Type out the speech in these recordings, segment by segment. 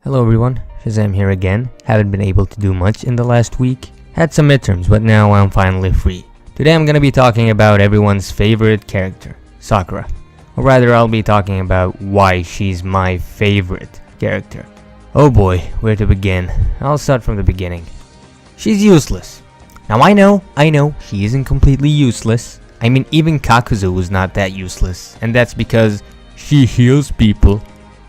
Hello everyone, Shazam here again. Haven't been able to do much in the last week. Had some midterms, but now I'm finally free. Today I'm gonna be talking about everyone's favorite character, Sakura. Or rather, I'll be talking about why she's my favorite character. Oh boy, where to begin? I'll start from the beginning. She's useless. Now I know, she isn't completely useless. I mean, even Kakuzu was not that useless, and that's because she heals people.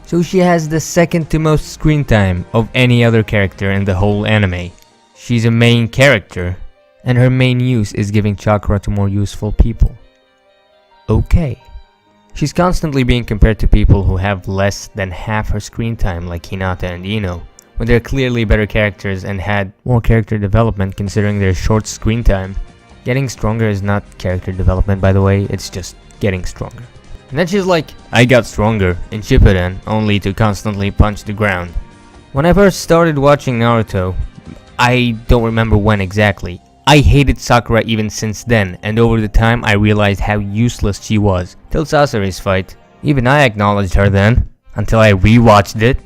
So she has the second to most screen time of any other character in the whole anime. She's a main character, and her main use is giving chakra to more useful people. Okay. She's constantly being compared to people who have less than half her screen time like Hinata and Ino, when they're clearly better characters and had more character development considering their short screen time. Getting stronger is not character development, by the way, it's just getting stronger. And then she's like, I got stronger in Shippuden, only to constantly punch the ground. When I first started watching Naruto, I don't remember when exactly, I hated Sakura even since then, and over the time I realized how useless she was, till Sasuke's fight. Even I acknowledged her then, until I rewatched it.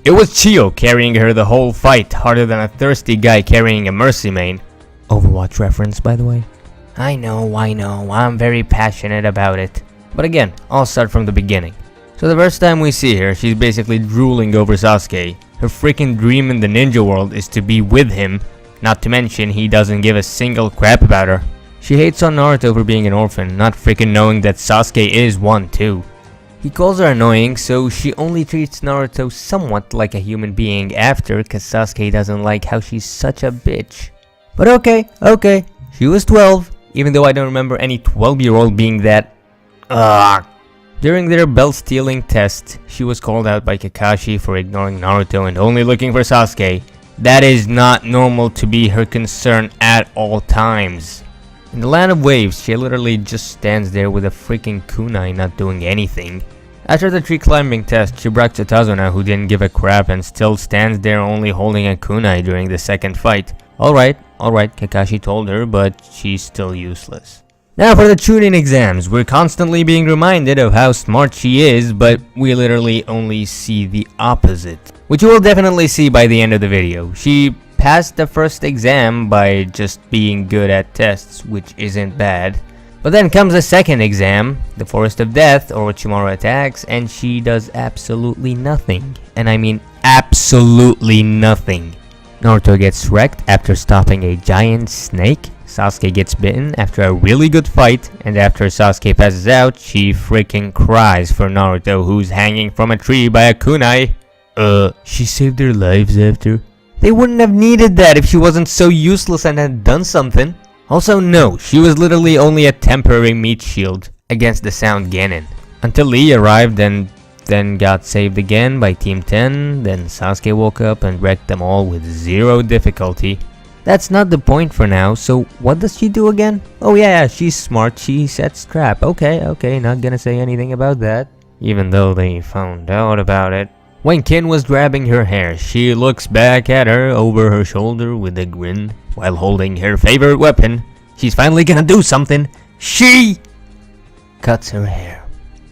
It was Chio carrying her the whole fight, harder than a thirsty guy carrying a Mercy main. Overwatch reference, by the way. I know, I'm very passionate about it. But again, I'll start from the beginning. So the first time we see her, she's basically drooling over Sasuke. Her freaking dream in the ninja world is to be with him, not to mention he doesn't give a single crap about her. She hates on Naruto for being an orphan, not freaking knowing that Sasuke is one too. He calls her annoying, so she only treats Naruto somewhat like a human being after, cause Sasuke doesn't like how she's such a bitch. But okay, she was 12, even though I don't remember any 12-year-old being that. During their belt-stealing test, she was called out by Kakashi for ignoring Naruto and only looking for Sasuke. That is not normal to be her concern at all times. In the Land of Waves, she literally just stands there with a freaking kunai not doing anything. After the tree climbing test, she bragged to Tazuna, who didn't give a crap and still stands there only holding a kunai during the second fight. Alright, Kakashi told her, but she's still useless. Now for the Chunin exams, we're constantly being reminded of how smart she is, but we literally only see the opposite. Which you will definitely see by the end of the video. She passed the first exam by just being good at tests, which isn't bad. But then comes the second exam, the Forest of Death, or Orochimaru attacks, and she does absolutely nothing. And I mean absolutely nothing. Naruto gets wrecked after stopping a giant snake. Sasuke gets bitten after a really good fight, and after Sasuke passes out, she freaking cries for Naruto, who's hanging from a tree by a kunai. She saved their lives after. They wouldn't have needed that if she wasn't so useless and had done something. Also no, she was literally only a temporary meat shield against the Sound Genin. Until Lee arrived and then got saved again by Team 10, then Sasuke woke up and wrecked them all with zero difficulty. That's not the point for now, so what does she do again? Oh yeah, she's smart, she sets trap. Okay, not gonna say anything about that. Even though they found out about it. When Kin was grabbing her hair, she looks back at her over her shoulder with a grin while holding her favorite weapon. She's finally gonna do something. She cuts her hair.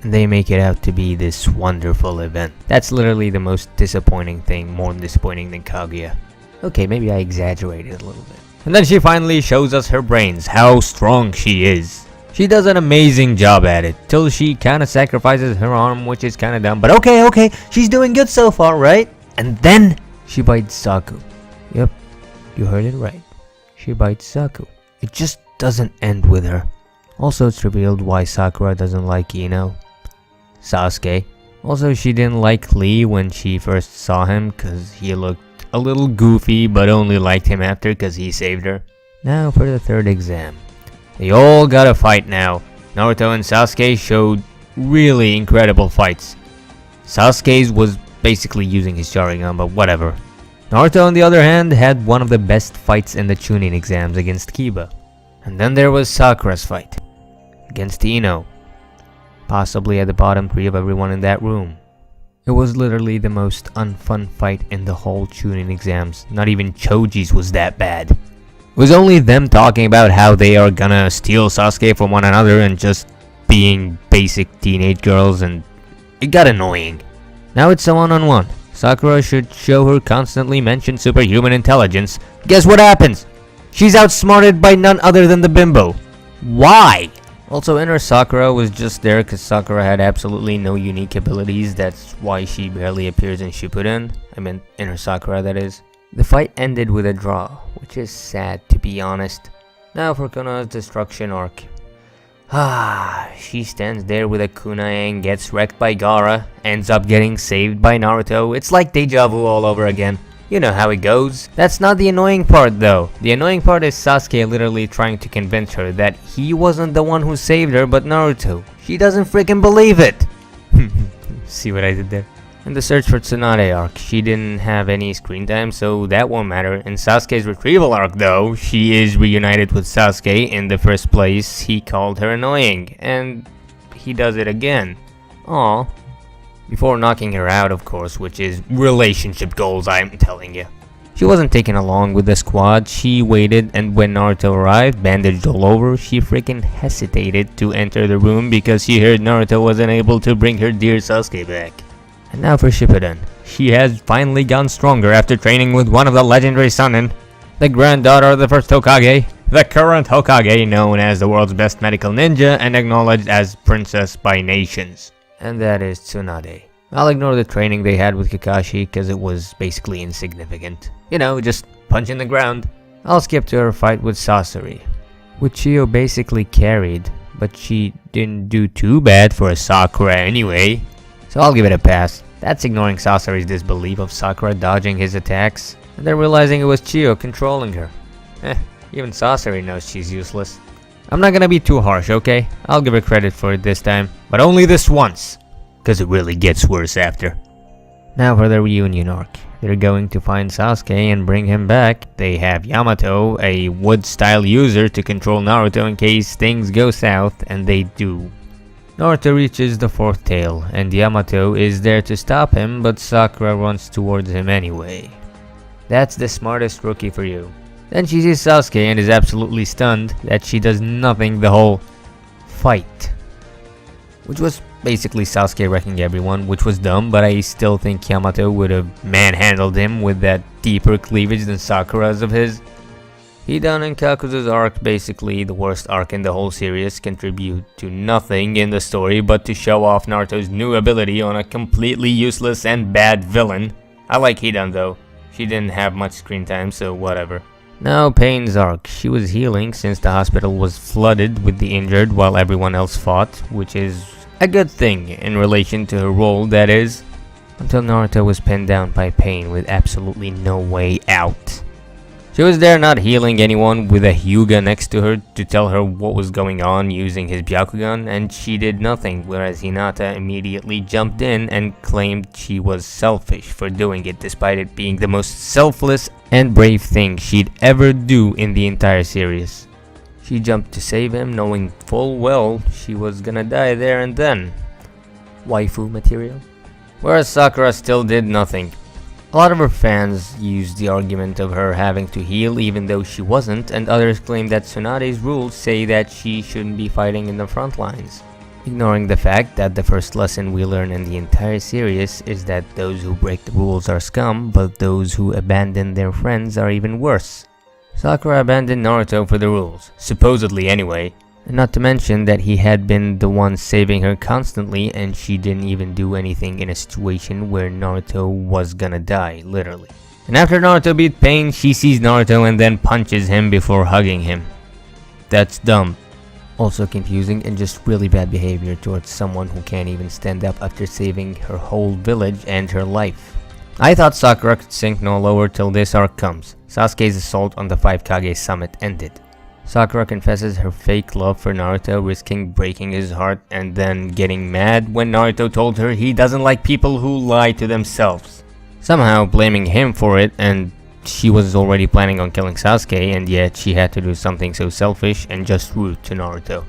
And they make it out to be this wonderful event. That's literally the most disappointing thing, more disappointing than Kaguya. Okay, maybe I exaggerated a little bit. And then she finally shows us her brains, how strong she is. She does an amazing job at it, till she kinda sacrifices her arm, which is kinda dumb. But okay, she's doing good so far, right? And then she bites Saku. Yep, you heard it right. She bites Saku. It just doesn't end with her. Also, it's revealed why Sakura doesn't like Ino. Sasuke. Also, she didn't like Lee when she first saw him, cause he looked a little goofy, but only liked him after cause he saved her. Now for the third exam. They all got a fight now. Naruto and Sasuke showed really incredible fights. Sasuke's was basically using his Sharingan, but whatever. Naruto on the other hand had one of the best fights in the Chunin exams against Kiba. And then there was Sakura's fight against Ino. Possibly at the bottom 3 of everyone in that room. It was literally the most unfun fight in the whole Chunin exams. Not even Choji's was that bad. It was only them talking about how they are gonna steal Sasuke from one another and just being basic teenage girls, and it got annoying. Now it's a one-on-one. Sakura should show her constantly mentioned superhuman intelligence. Guess what happens? She's outsmarted by none other than the bimbo. Why? Also, Inner Sakura was just there because Sakura had absolutely no unique abilities. That's why she barely appears in Shippuden. I mean, Inner Sakura, that is. The fight ended with a draw, which is sad to be honest. Now for Konoha's destruction arc. She stands there with a kunai and gets wrecked by Gaara, ends up getting saved by Naruto. It's like deja vu all over again. You know how it goes. That's not the annoying part though. The annoying part is Sasuke literally trying to convince her that he wasn't the one who saved her but Naruto. She doesn't freaking believe it. See what I did there? In the search for Tsunade arc, she didn't have any screen time, so that won't matter. In Sasuke's retrieval arc though, she is reunited with Sasuke. In the first place, he called her annoying, and he does it again. Aww. Before knocking her out, of course, which is relationship goals, I'm telling you. She wasn't taken along with the squad. She waited, and when Naruto arrived, bandaged all over, she freaking hesitated to enter the room because she heard Naruto wasn't able to bring her dear Sasuke back. And now for Shippuden. She has finally gotten stronger after training with one of the legendary Sannin, the granddaughter of the first Hokage, the current Hokage known as the world's best medical ninja and acknowledged as Princess by nations. And that is Tsunade. I'll ignore the training they had with Kakashi because it was basically insignificant. You know, just punch in the ground. I'll skip to her fight with Sasori, which Chiyo basically carried, but she didn't do too bad for a Sakura anyway. So I'll give it a pass. That's ignoring Sasori's disbelief of Sakura dodging his attacks, and then realizing it was Chiyo controlling her. Even Sasori knows she's useless. I'm not gonna be too harsh, okay? I'll give her credit for it this time, but only this once, cause it really gets worse after. Now for the reunion arc. They're going to find Sasuke and bring him back. They have Yamato, a wood-style user, to control Naruto in case things go south, and they do. Naruto reaches the fourth tail, and Yamato is there to stop him, but Sakura runs towards him anyway. That's the smartest rookie for you. Then she sees Sasuke and is absolutely stunned that she does nothing the whole fight. Which was basically Sasuke wrecking everyone, which was dumb, but I still think Yamato would have manhandled him with that deeper cleavage than Sakura's of his. Hidan and Kakuzu's arc, basically the worst arc in the whole series, contribute to nothing in the story but to show off Naruto's new ability on a completely useless and bad villain. I like Hidan though. She didn't have much screen time, so whatever. Now Pain's arc. She was healing since the hospital was flooded with the injured while everyone else fought, which is a good thing in relation to her role, that is. Until Naruto was pinned down by Pain with absolutely no way out. She was there not healing anyone with a Hyuga next to her to tell her what was going on using his Byakugan, and she did nothing, whereas Hinata immediately jumped in and claimed she was selfish for doing it despite it being the most selfless and brave thing she'd ever do in the entire series. She jumped to save him knowing full well she was gonna die there and then. Waifu material. Whereas Sakura still did nothing. A lot of her fans used the argument of her having to heal even though she wasn't, and others claim that Tsunade's rules say that she shouldn't be fighting in the front lines, ignoring the fact that the first lesson we learn in the entire series is that those who break the rules are scum, but those who abandon their friends are even worse. Sakura abandoned Naruto for the rules, supposedly anyway, and not to mention that he had been the one saving her constantly and she didn't even do anything in a situation where Naruto was gonna die, literally. And after Naruto beat Pain, she sees Naruto and then punches him before hugging him. That's dumb. Also confusing and just really bad behavior towards someone who can't even stand up after saving her whole village and her life. I thought Sakura could sink no lower till this arc comes. Sasuke's assault on the 5 Kage summit ended. Sakura confesses her fake love for Naruto, risking breaking his heart and then getting mad when Naruto told her he doesn't like people who lie to themselves. Somehow blaming him for it, and she was already planning on killing Sasuke, and yet she had to do something so selfish and just rude to Naruto.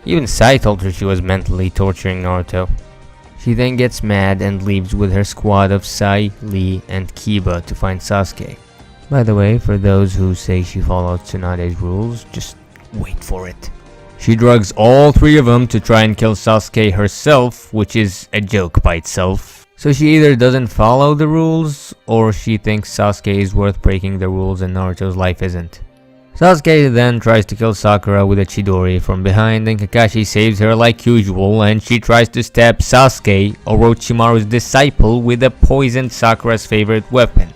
Even Sai told her she was mentally torturing Naruto. She then gets mad and leaves with her squad of Sai, Lee, and Kiba to find Sasuke. By the way, for those who say she followed Tsunade's rules, just wait for it. She drugs all 3 of them to try and kill Sasuke herself, which is a joke by itself. So she either doesn't follow the rules, or she thinks Sasuke is worth breaking the rules and Naruto's life isn't. Sasuke then tries to kill Sakura with a Chidori from behind, and Kakashi saves her like usual, and she tries to stab Sasuke, Orochimaru's disciple, with a poisoned Sakura's favorite weapon.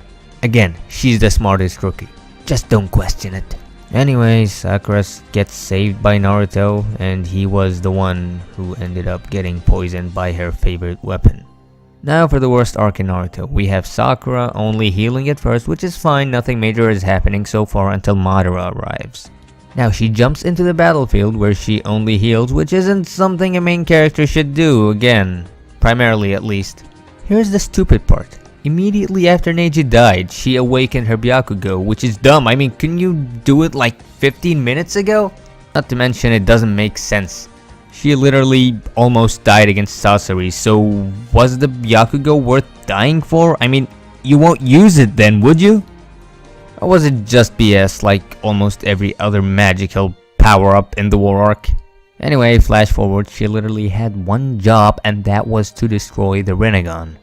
Again, she's the smartest rookie. Just don't question it. Anyways, Sakura gets saved by Naruto, and he was the one who ended up getting poisoned by her favorite weapon. Now for the worst arc in Naruto, we have Sakura only healing at first, which is fine, nothing major is happening so far until Madara arrives. Now she jumps into the battlefield where she only heals, which isn't something a main character should do, again, primarily at least. Here's the stupid part. Immediately after Neji died, she awakened her Byakugo, which is dumb. I mean, couldn't you do it like 15 minutes ago? Not to mention it doesn't make sense. She literally almost died against Sasori, so was the Byakugo worth dying for? I mean, you won't use it then, would you? Or was it just BS like almost every other magical power-up in the war arc? Anyway, flash forward, she literally had one job, and that was to destroy the Rinnegan.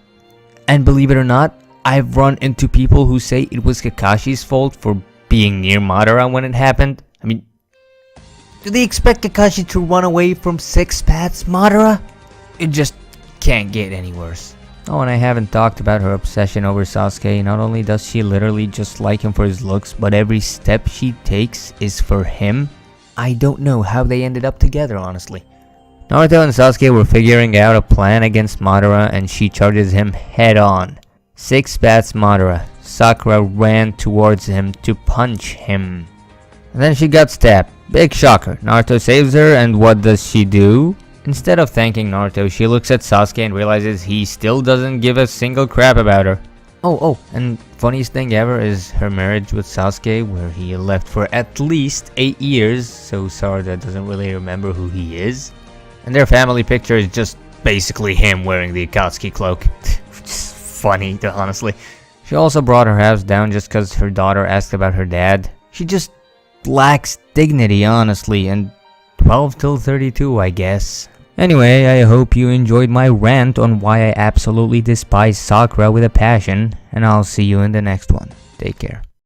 And believe it or not, I've run into people who say it was Kakashi's fault for being near Madara when it happened. I mean, do they expect Kakashi to run away from Six Paths Madara? It just can't get any worse. Oh, and I haven't talked about her obsession over Sasuke. Not only does she literally just like him for his looks, but every step she takes is for him. I don't know how they ended up together, honestly. Naruto and Sasuke were figuring out a plan against Madara, and she charges him head on. Six Paths Madara. Sakura ran towards him to punch him. And then she got stabbed. Big shocker. Naruto saves her, and what does she do? Instead of thanking Naruto, she looks at Sasuke and realizes he still doesn't give a single crap about her. Oh, and funniest thing ever is her marriage with Sasuke, where he left for at least 8 years, so Sarada doesn't really remember who he is. And their family picture is just basically him wearing the Akatsuki cloak. Just funny, honestly. She also brought her house down just cause her daughter asked about her dad. She just lacks dignity, honestly, and 12 till 32, I guess. Anyway, I hope you enjoyed my rant on why I absolutely despise Sakura with a passion, and I'll see you in the next one. Take care.